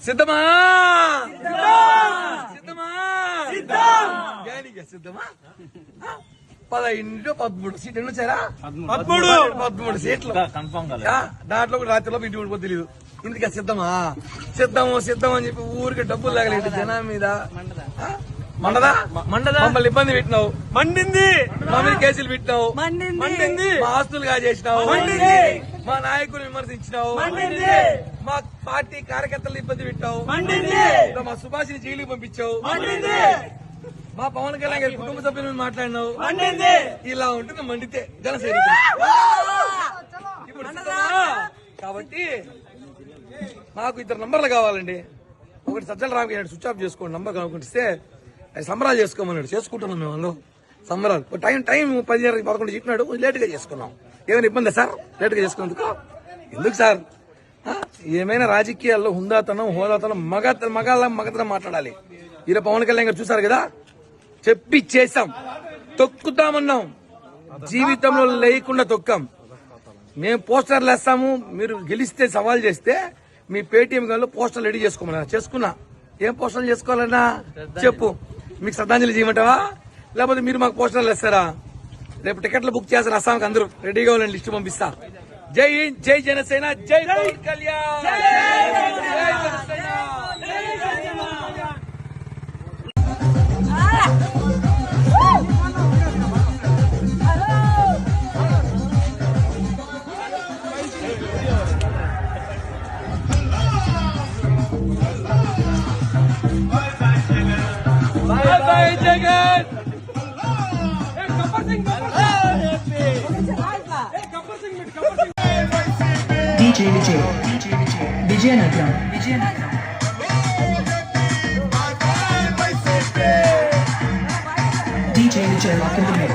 సిద్ధమా సిద్ధమా సిద్ధమా 13 సీట్లు ఎన్ని వచ్చారా? 13 సీట్లు దాంట్లో కూడా రాత్రిలో ఇంటి ఉండిపో తెలియదు. ఇందుకే సిద్ధమా సిద్ధం అని చెప్పి ఊరికి డబ్బులు లాగలేదు జనం మీద. మండదా మమ్మల్ని ఇబ్బంది పెట్టినావు, మండింది మా మీద కేసులు పెట్టినావు, మండింది మా ఆస్తులుగా చేసినావు, మా నాయకులు విమర్శించినావు, మా పార్టీ కార్యకర్తలు ఇబ్బంది పెట్టావు, మా సుభాష్ని జైలుకి పంపించావు, మా పవన్ కళ్యాణ్ గారి కుటుంబ సభ్యుల మీద మాట్లాడినావు. ఇలా ఉంటుంది మండితే జనసేన. ఇప్పుడు కాబట్టి నాకు 2 నంబర్లు కావాలండి. ఒకటి సజ్జల రామ్ గారు స్విచ్ ఆఫ్ చేసుకోండి, నంబర్ కనుక్కుంటే సంబరాలు చేసుకోమన్నాడు. చేసుకుంటున్నాం మేము అందరూ సంబరాలు. టైం 10:11 చెప్పినాడు, లేట్ గా చేసుకున్నాం. ఏమైనా ఇబ్బంది సార్ లేట్ గా చేసుకున్నందుకు? ఎందుకు సార్? ఏమైనా రాజకీయాల్లో హుందాతనం హోదాతనం మగతనం మాట్లాడాలి. ఈరోజు పవన్ కళ్యాణ్ గారు చూసారు కదా, చెప్పి చేశాం, తొక్కుతామన్నాం, జీవితంలో లేకుండా తొక్కాం. మేము పోస్టర్లు వేస్తాము, మీరు గెలిస్తే సవాల్ చేస్తే మీ పేటీఎం గల్లో పోస్టర్లు రెడీ చేసుకోమన్నా. చేసుకున్నా. ఏం పోస్టర్లు చేసుకోవాలన్నా చెప్పు. మీకు శ్రద్ధాంజలి చేయమంటావా, లేకపోతే మీరు మాకు పోస్టర్లు వేస్తారా? రేపు టికెట్లు బుక్ చేస్తారు అస్సాంకి, అందరూ రెడీగా ఉండండి, లిస్టు పంపిస్తా. జై హింద్, జై జనసేన, జై పవన్ కళ్యాణ్, జై Janasena. Bye Jagan. DJ Vijayanagaram. DJ Vijay, lock in the mix.